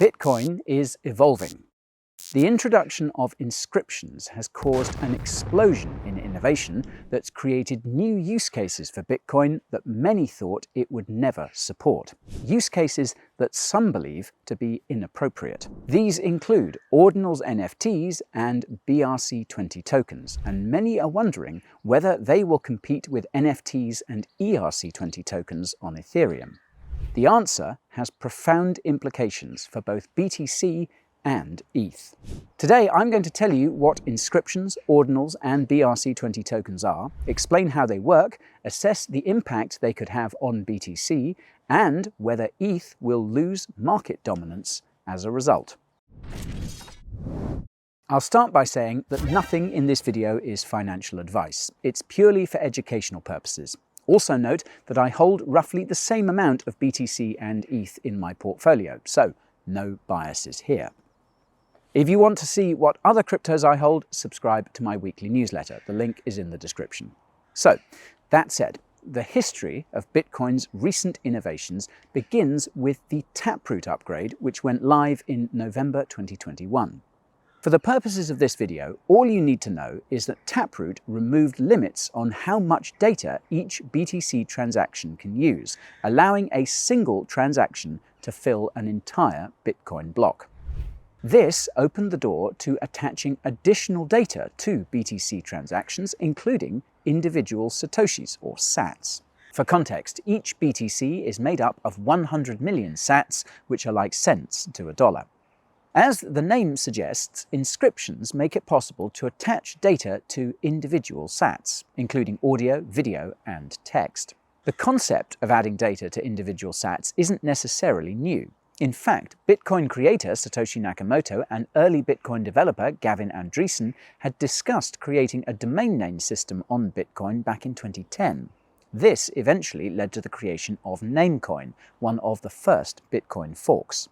Bitcoin is evolving. The introduction of inscriptions has caused an explosion in innovation that's created new use cases for Bitcoin that many thought it would never support. Use cases that some believe to be inappropriate. These include Ordinals NFTs and BRC20 tokens, and many are wondering whether they will compete with NFTs and ERC20 tokens on Ethereum. The answer has profound implications for both BTC and ETH. Today I'm going to tell you what inscriptions, ordinals and BRC20 tokens are, explain how they work, assess the impact they could have on BTC, and whether ETH will lose market dominance as a result. I'll start by saying that nothing in this video is financial advice. It's purely for educational purposes. Also note that I hold roughly the same amount of BTC and ETH in my portfolio, so no biases here. If you want to see what other cryptos I hold, subscribe to my weekly newsletter. The link is in the description. So, that said, the history of Bitcoin's recent innovations begins with the Taproot upgrade, which went live in November 2021. For the purposes of this video, all you need to know is that Taproot removed limits on how much data each BTC transaction can use, allowing a single transaction to fill an entire Bitcoin block. This opened the door to attaching additional data to BTC transactions, including individual Satoshis, or sats. For context, each BTC is made up of 100 million sats, which are like cents to a dollar. As the name suggests, inscriptions make it possible to attach data to individual sats, including audio, video, and text. The concept of adding data to individual sats isn't necessarily new. In fact, Bitcoin creator Satoshi Nakamoto and early Bitcoin developer Gavin Andresen had discussed creating a domain name system on Bitcoin back in 2010. This eventually led to the creation of Namecoin, one of the first Bitcoin forks.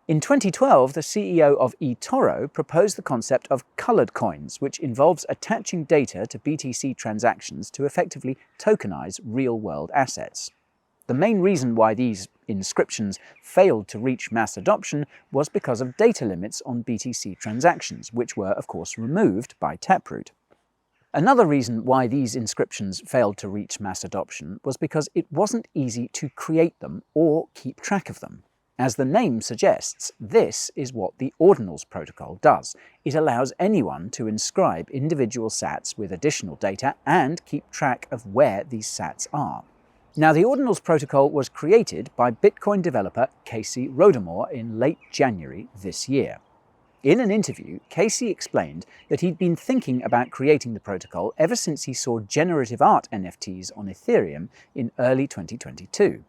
In 2012, the CEO of eToro proposed the concept of colored coins, which involves attaching data to BTC transactions to effectively tokenize real-world assets. The main reason why these inscriptions failed to reach mass adoption was because of data limits on BTC transactions, which were, of course, removed by Taproot. Another reason why these inscriptions failed to reach mass adoption was because it wasn't easy to create them or keep track of them. As the name suggests, this is what the Ordinals protocol does. It allows anyone to inscribe individual sats with additional data and keep track of where these sats are. Now, the Ordinals protocol was created by Bitcoin developer Casey Rodemore in late January this year. In an interview, Casey explained that he'd been thinking about creating the protocol ever since he saw generative art NFTs on Ethereum in early 2022.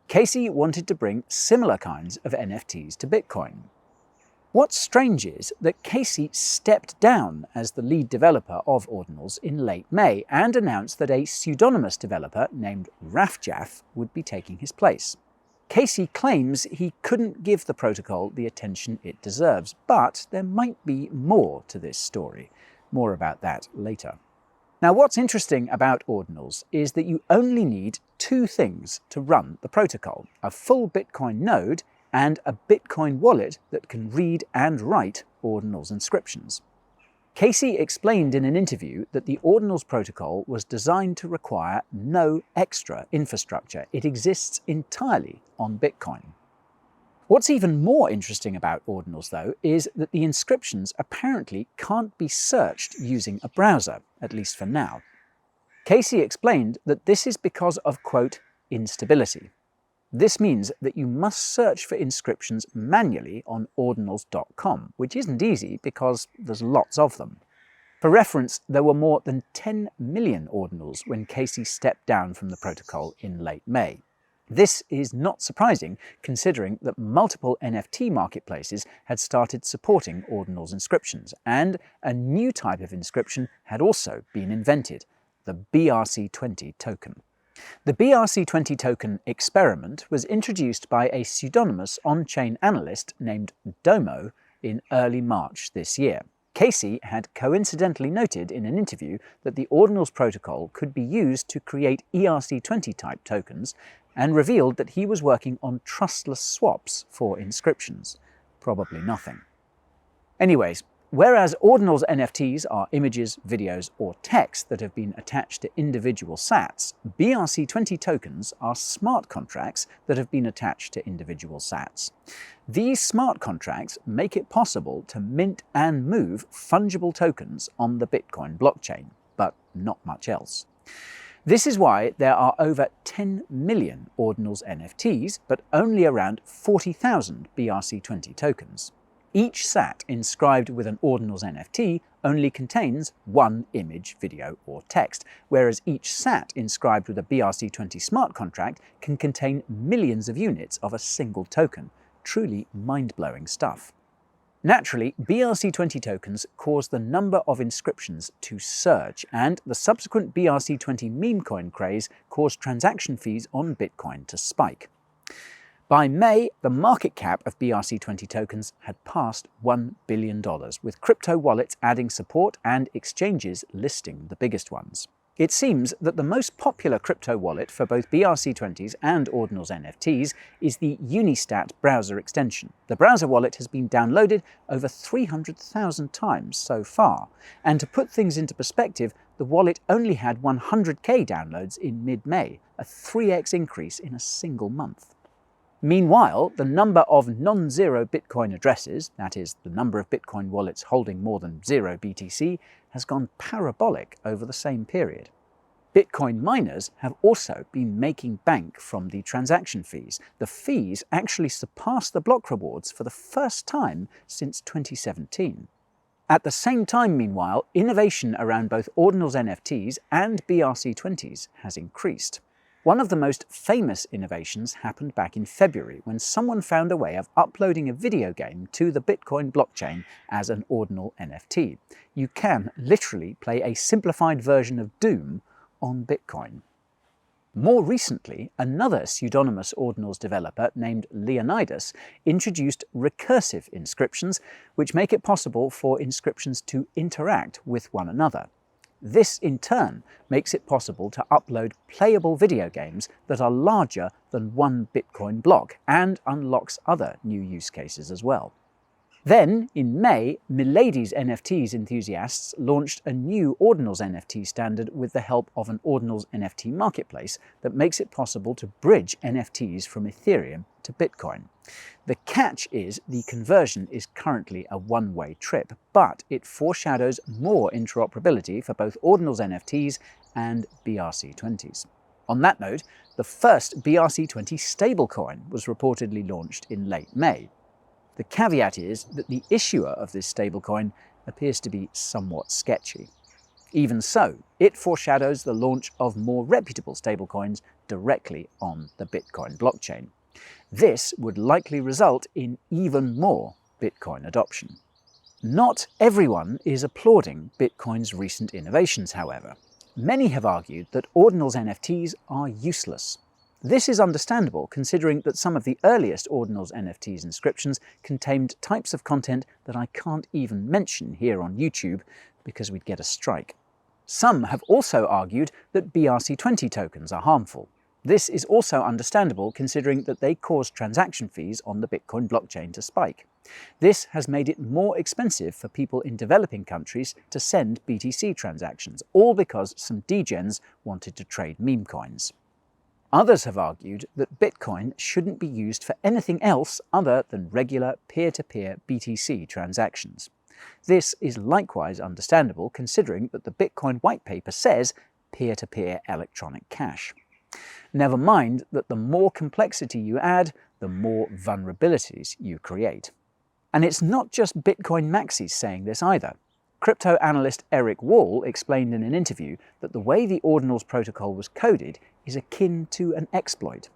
Casey wanted to bring similar kinds of NFTs to Bitcoin. What's strange is that Casey stepped down as the lead developer of Ordinals in late May and announced that a pseudonymous developer named Rafjaf would be taking his place. Casey claims he couldn't give the protocol the attention it deserves, but there might be more to this story. More about that later. Now, what's interesting about Ordinals is that you only need two things to run the protocol: a full Bitcoin node and a Bitcoin wallet that can read and write Ordinals inscriptions. Casey explained in an interview that the Ordinals protocol was designed to require no extra infrastructure. It exists entirely on Bitcoin. What's even more interesting about Ordinals, though, is that the inscriptions apparently can't be searched using a browser, at least for now. Casey explained that this is because of, quote, instability. This means that you must search for inscriptions manually on ordinals.com, which isn't easy because there's lots of them. For reference, there were more than 10 million Ordinals when Casey stepped down from the protocol in late May. This is not surprising, considering that multiple NFT marketplaces had started supporting Ordinals inscriptions, and a new type of inscription had also been invented, the BRC20 token. The BRC20 token experiment was introduced by a pseudonymous on-chain analyst named Domo in early March this year. Casey had coincidentally noted in an interview that the Ordinals protocol could be used to create ERC20 type tokens, and revealed that he was working on trustless swaps for inscriptions. Probably nothing. Anyways, whereas Ordinals NFTs are images, videos, or text that have been attached to individual sats, BRC20 tokens are smart contracts that have been attached to individual sats. These smart contracts make it possible to mint and move fungible tokens on the Bitcoin blockchain, but not much else. This is why there are over 10 million Ordinals NFTs, but only around 40,000 BRC20 tokens. Each sat inscribed with an Ordinals NFT only contains one image, video, or text, whereas each sat inscribed with a BRC20 smart contract can contain millions of units of a single token. Truly mind-blowing stuff. Naturally, BRC20 tokens cause the number of inscriptions to surge, and the subsequent BRC20 meme coin craze caused transaction fees on Bitcoin to spike. By May, the market cap of BRC20 tokens had passed $1 billion, with crypto wallets adding support and exchanges listing the biggest ones. It seems that the most popular crypto wallet for both BRC20s and Ordinals NFTs is the Unistat browser extension. The browser wallet has been downloaded over 300,000 times so far, and to put things into perspective, the wallet only had 100k downloads in mid-May, a 3x increase in a single month. Meanwhile, the number of non-zero Bitcoin addresses, that is, the number of Bitcoin wallets holding more than 0 BTC, has gone parabolic over the same period. Bitcoin miners have also been making bank from the transaction fees. The fees actually surpassed the block rewards for the first time since 2017. At the same time, meanwhile, innovation around both Ordinals NFTs and BRC20s has increased. One of the most famous innovations happened back in February when someone found a way of uploading a video game to the Bitcoin blockchain as an Ordinal NFT. You can literally play a simplified version of Doom on Bitcoin. More recently, another pseudonymous Ordinals developer named Leonidas introduced recursive inscriptions, which make it possible for inscriptions to interact with one another. This, in turn, makes it possible to upload playable video games that are larger than one Bitcoin block and unlocks other new use cases as well. Then, in May, Milady's NFTs enthusiasts launched a new Ordinals NFT standard with the help of an Ordinals NFT marketplace that makes it possible to bridge NFTs from Ethereum to Bitcoin. The catch is the conversion is currently a one-way trip, but it foreshadows more interoperability for both Ordinals NFTs and BRC20s. On that note, the first BRC20 stablecoin was reportedly launched in late May. The caveat is that the issuer of this stablecoin appears to be somewhat sketchy. Even so, it foreshadows the launch of more reputable stablecoins directly on the Bitcoin blockchain. This would likely result in even more Bitcoin adoption. Not everyone is applauding Bitcoin's recent innovations, however. Many have argued that Ordinals NFTs are useless. This is understandable, considering that some of the earliest Ordinals NFTs inscriptions contained types of content that I can't even mention here on YouTube because we'd get a strike. Some have also argued that BRC20 tokens are harmful. This is also understandable, considering that they cause transaction fees on the Bitcoin blockchain to spike. This has made it more expensive for people in developing countries to send BTC transactions, all because some degens wanted to trade meme coins. Others have argued that Bitcoin shouldn't be used for anything else other than regular peer-to-peer BTC transactions. This is likewise understandable, considering that the Bitcoin white paper says peer-to-peer electronic cash. Never mind that the more complexity you add, the more vulnerabilities you create. And it's not just Bitcoin maxis saying this either. Crypto analyst Eric Wall explained in an interview that the way the Ordinals protocol was coded is akin to an exploit.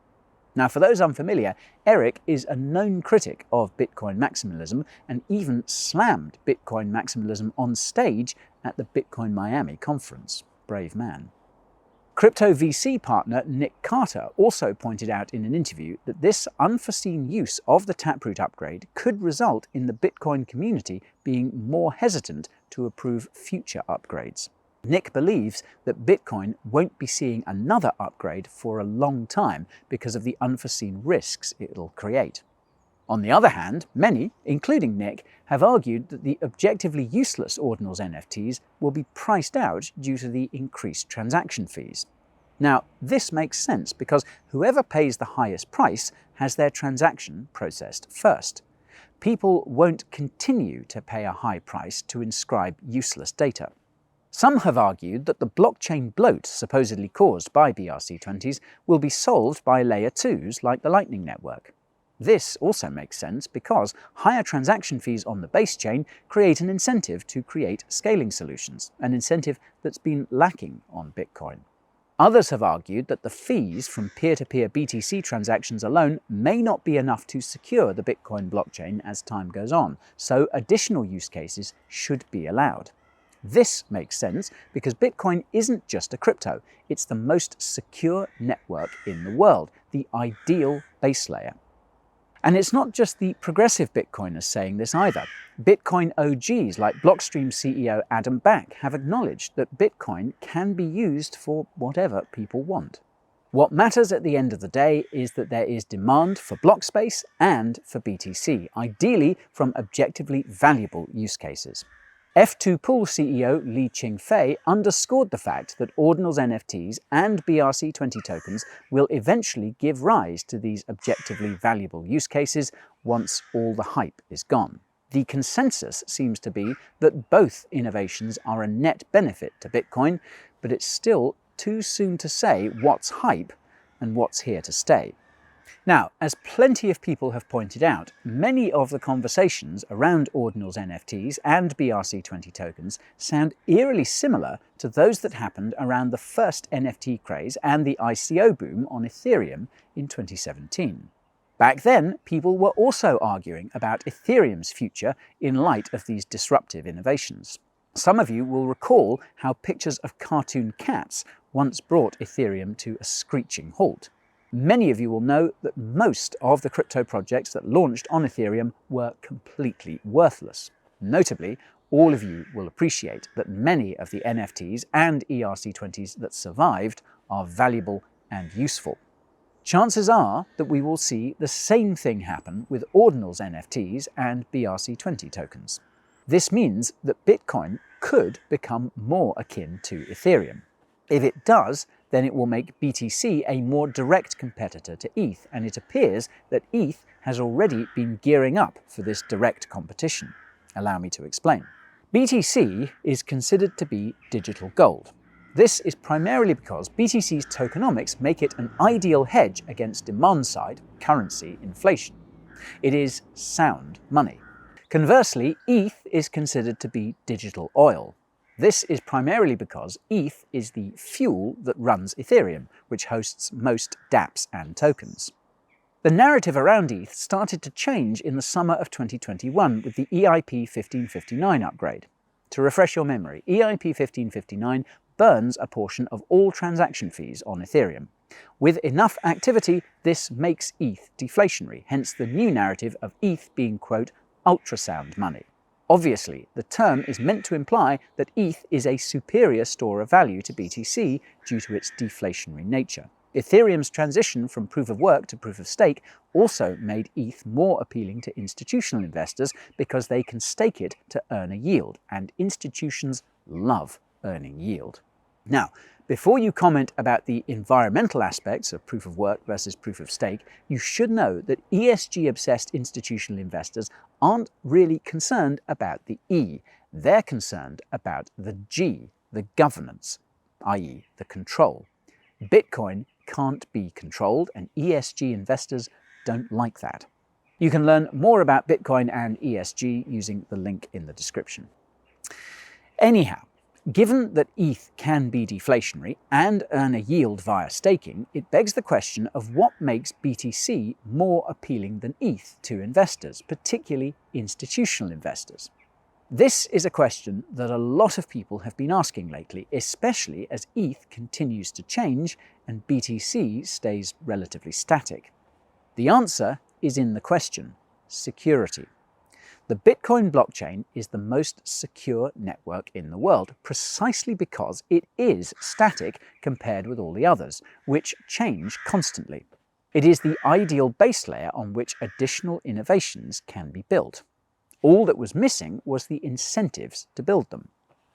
Now, for those unfamiliar, Eric is a known critic of Bitcoin maximalism and even slammed Bitcoin maximalism on stage at the Bitcoin Miami conference. Brave man. Crypto VC partner Nick Carter also pointed out in an interview that this unforeseen use of the Taproot upgrade could result in the Bitcoin community being more hesitant to approve future upgrades. Nick believes that Bitcoin won't be seeing another upgrade for a long time because of the unforeseen risks it'll create. On the other hand, many, including Nick, have argued that the objectively useless Ordinals NFTs will be priced out due to the increased transaction fees. Now, this makes sense because whoever pays the highest price has their transaction processed first. People won't continue to pay a high price to inscribe useless data. Some have argued that the blockchain bloat supposedly caused by BRC20s will be solved by layer 2s like the Lightning Network. This also makes sense because higher transaction fees on the base chain create an incentive to create scaling solutions, an incentive that's been lacking on Bitcoin. Others have argued that the fees from peer-to-peer BTC transactions alone may not be enough to secure the Bitcoin blockchain as time goes on, so additional use cases should be allowed. This makes sense because Bitcoin isn't just a crypto, it's the most secure network in the world, the ideal base layer. And it's not just the progressive Bitcoiners saying this either. Bitcoin OGs like Blockstream CEO Adam Back have acknowledged that Bitcoin can be used for whatever people want. What matters at the end of the day is that there is demand for block space and for BTC, ideally from objectively valuable use cases. F2 Pool CEO Li Qingfei underscored the fact that Ordinals NFTs and BRC20 tokens will eventually give rise to these objectively valuable use cases once all the hype is gone. The consensus seems to be that both innovations are a net benefit to Bitcoin, but it's still too soon to say what's hype and what's here to stay. Now, as plenty of people have pointed out, many of the conversations around Ordinals NFTs and BRC20 tokens sound eerily similar to those that happened around the first NFT craze and the ICO boom on Ethereum in 2017. Back then, people were also arguing about Ethereum's future in light of these disruptive innovations. Some of you will recall how pictures of cartoon cats once brought Ethereum to a screeching halt. Many of you will know that most of the crypto projects that launched on Ethereum were completely worthless. Notably, all of you will appreciate that many of the NFTs and ERC20s that survived are valuable and useful. Chances are that we will see the same thing happen with Ordinals NFTs and BRC20 tokens. This means that Bitcoin could become more akin to Ethereum. If it does, then it will make BTC a more direct competitor to ETH, and it appears that ETH has already been gearing up for this direct competition. Allow me to explain. BTC is considered to be digital gold. This is primarily because BTC's tokenomics make it an ideal hedge against demand-side currency inflation. It is sound money. Conversely, ETH is considered to be digital oil. This is primarily because ETH is the fuel that runs Ethereum, which hosts most dApps and tokens. The narrative around ETH started to change in the summer of 2021 with the EIP 1559 upgrade. To refresh your memory, EIP 1559 burns a portion of all transaction fees on Ethereum. With enough activity, this makes ETH deflationary, hence the new narrative of ETH being, quote, ultrasound money. Obviously, the term is meant to imply that ETH is a superior store of value to BTC due to its deflationary nature. Ethereum's transition from proof of work to proof of stake also made ETH more appealing to institutional investors because they can stake it to earn a yield, and institutions love earning yield. Now, before you comment about the environmental aspects of proof of work versus proof of stake, you should know that ESG-obsessed institutional investors aren't really concerned about the E. They're concerned about the G, the governance, i.e. the control. Bitcoin can't be controlled, and ESG investors don't like that. You can learn more about Bitcoin and ESG using the link in the description. Anyhow, given that ETH can be deflationary and earn a yield via staking, it begs the question of what makes BTC more appealing than ETH to investors, particularly institutional investors. This is a question that a lot of people have been asking lately, especially as ETH continues to change and BTC stays relatively static. The answer is in the question: security. The Bitcoin blockchain is the most secure network in the world, precisely because it is static compared with all the others, which change constantly. It is the ideal base layer on which additional innovations can be built. All that was missing was the incentives to build them.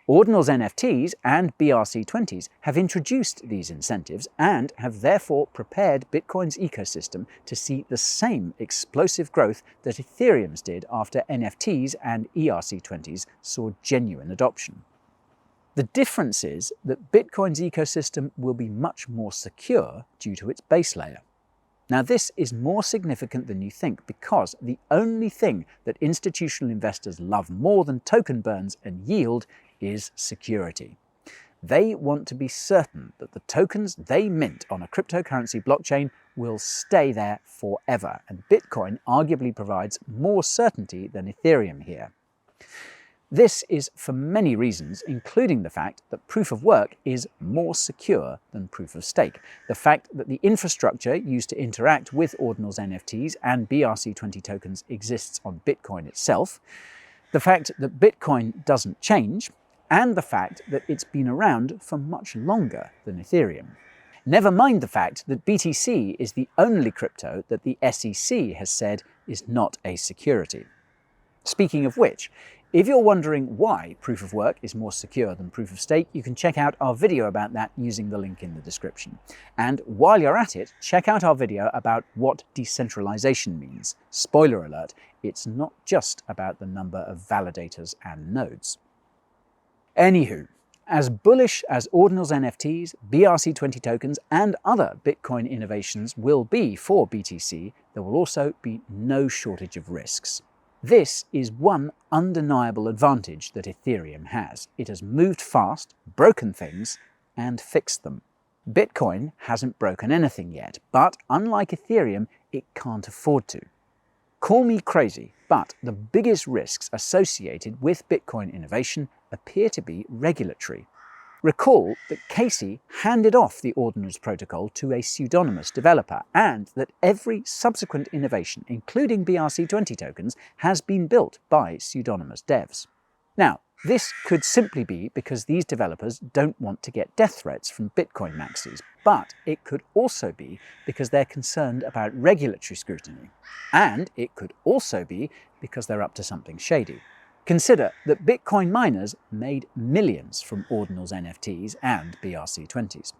Ordinals NFTs and BRC20s have introduced these incentives and have therefore prepared Bitcoin's ecosystem to see the same explosive growth that Ethereum's did after NFTs and ERC20s saw genuine adoption. The difference is that Bitcoin's ecosystem will be much more secure due to its base layer. Now, this is more significant than you think because the only thing that institutional investors love more than token burns and yield is security. They want to be certain that the tokens they mint on a cryptocurrency blockchain will stay there forever, and Bitcoin arguably provides more certainty than Ethereum here. This is for many reasons, including the fact that proof of work is more secure than proof of stake, the fact that the infrastructure used to interact with Ordinals NFTs and BRC20 tokens exists on Bitcoin itself, the fact that Bitcoin doesn't change, and the fact that it's been around for much longer than Ethereum. Never mind the fact that BTC is the only crypto that the SEC has said is not a security. Speaking of which, if you're wondering why proof of work is more secure than proof of stake, you can check out our video about that using the link in the description. And while you're at it, check out our video about what decentralization means. Spoiler alert, it's not just about the number of validators and nodes. Anywho, as bullish as Ordinals NFTs, BRC20 tokens, and other Bitcoin innovations will be for BTC, there will also be no shortage of risks. This is one undeniable advantage that Ethereum has. It has moved fast, broken things, and fixed them. Bitcoin hasn't broken anything yet, but unlike Ethereum, it can't afford to. Call me crazy, but the biggest risks associated with Bitcoin innovation appear to be regulatory. Recall that Casey handed off the Ordinals protocol to a pseudonymous developer, and that every subsequent innovation, including BRC20 tokens, has been built by pseudonymous devs. Now, this could simply be because these developers don't want to get death threats from Bitcoin maxis, but it could also be because they're concerned about regulatory scrutiny. And it could also be because they're up to something shady. Consider that Bitcoin miners made millions from Ordinals NFTs and BRC20s.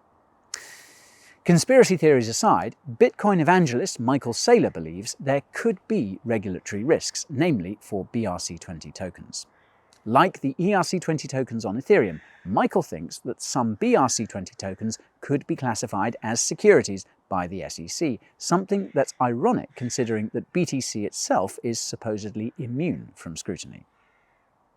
Conspiracy theories aside, Bitcoin evangelist Michael Saylor believes there could be regulatory risks, namely for BRC20 tokens. Like the ERC20 tokens on Ethereum, Michael thinks that some BRC20 tokens could be classified as securities by the SEC, something that's ironic considering that BTC itself is supposedly immune from scrutiny.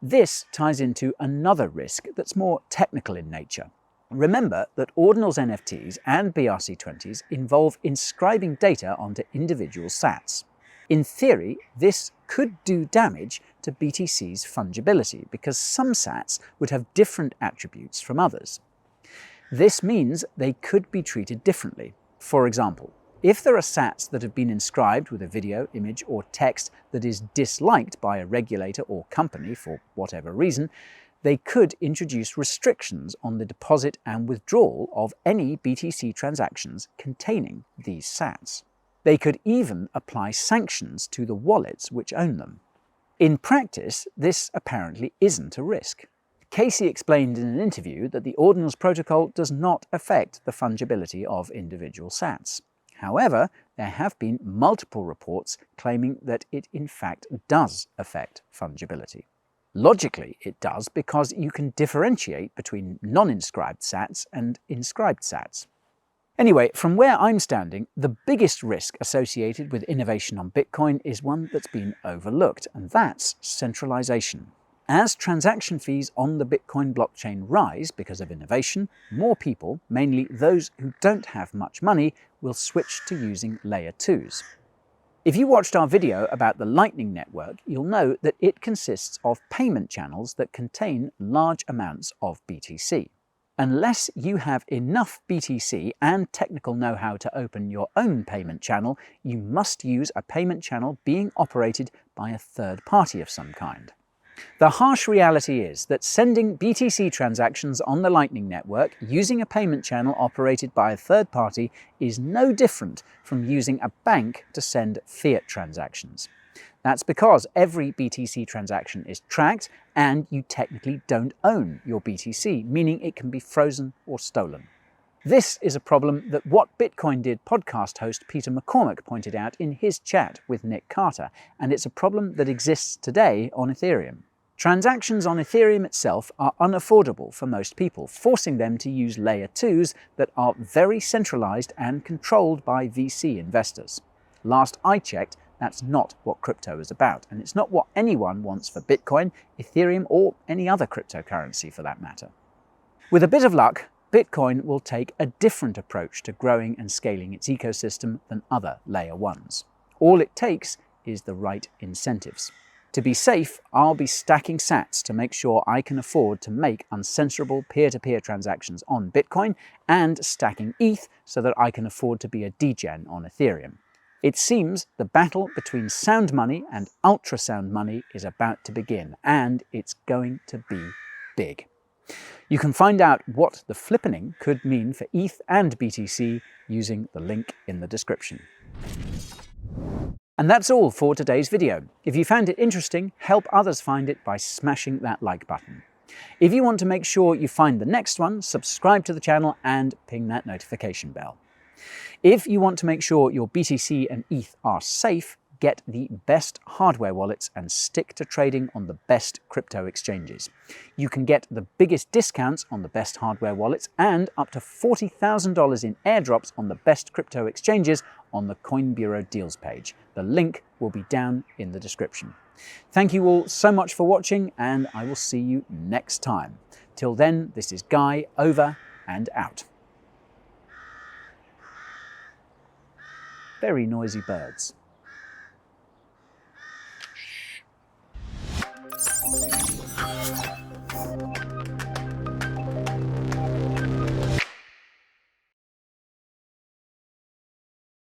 This ties into another risk that's more technical in nature. Remember that Ordinals NFTs and BRC20s involve inscribing data onto individual sats. In theory, this could do damage to BTC's fungibility because some sats would have different attributes from others. This means they could be treated differently. For example, if there are sats that have been inscribed with a video, image, or text that is disliked by a regulator or company for whatever reason, they could introduce restrictions on the deposit and withdrawal of any BTC transactions containing these sats. They could even apply sanctions to the wallets which own them. In practice, this apparently isn't a risk. Casey explained in an interview that the Ordinals protocol does not affect the fungibility of individual sats. However, there have been multiple reports claiming that it in fact does affect fungibility. Logically, it does because you can differentiate between non-inscribed sats and inscribed sats. Anyway, from where I'm standing, the biggest risk associated with innovation on Bitcoin is one that's been overlooked, and that's centralization. As transaction fees on the Bitcoin blockchain rise because of innovation, more people, mainly those who don't have much money, will switch to using Layer 2s. If you watched our video about the Lightning Network, you'll know that it consists of payment channels that contain large amounts of BTC. Unless you have enough BTC and technical know-how to open your own payment channel, you must use a payment channel being operated by a third party of some kind. The harsh reality is that sending BTC transactions on the Lightning Network using a payment channel operated by a third party is no different from using a bank to send fiat transactions. That's because every BTC transaction is tracked and you technically don't own your BTC, meaning it can be frozen or stolen. This is a problem that What Bitcoin Did podcast host Peter McCormack pointed out in his chat with Nick Carter, and it's a problem that exists today on Ethereum. Transactions on Ethereum itself are unaffordable for most people, forcing them to use layer 2s that are very centralized and controlled by VC investors. Last I checked, that's not what crypto is about, and it's not what anyone wants for Bitcoin, Ethereum, or any other cryptocurrency for that matter. With a bit of luck, Bitcoin will take a different approach to growing and scaling its ecosystem than other layer 1s. All it takes is the right incentives. To be safe, I'll be stacking sats to make sure I can afford to make uncensorable peer-to-peer transactions on Bitcoin, and stacking ETH so that I can afford to be a degen on Ethereum. It seems the battle between sound money and ultrasound money is about to begin, and it's going to be big. You can find out what the flippening could mean for ETH and BTC using the link in the description. And that's all for today's video. If you found it interesting, help others find it by smashing that like button. If you want to make sure you find the next one, subscribe to the channel and ping that notification bell. If you want to make sure your BTC and ETH are safe, get the best hardware wallets and stick to trading on the best crypto exchanges. You can get the biggest discounts on the best hardware wallets and up to $40,000 in airdrops on the best crypto exchanges on the Coin Bureau deals page. The link will be down in the description. Thank you all so much for watching, and I will see you next time. Till then, this is Guy, over and out. Very noisy birds.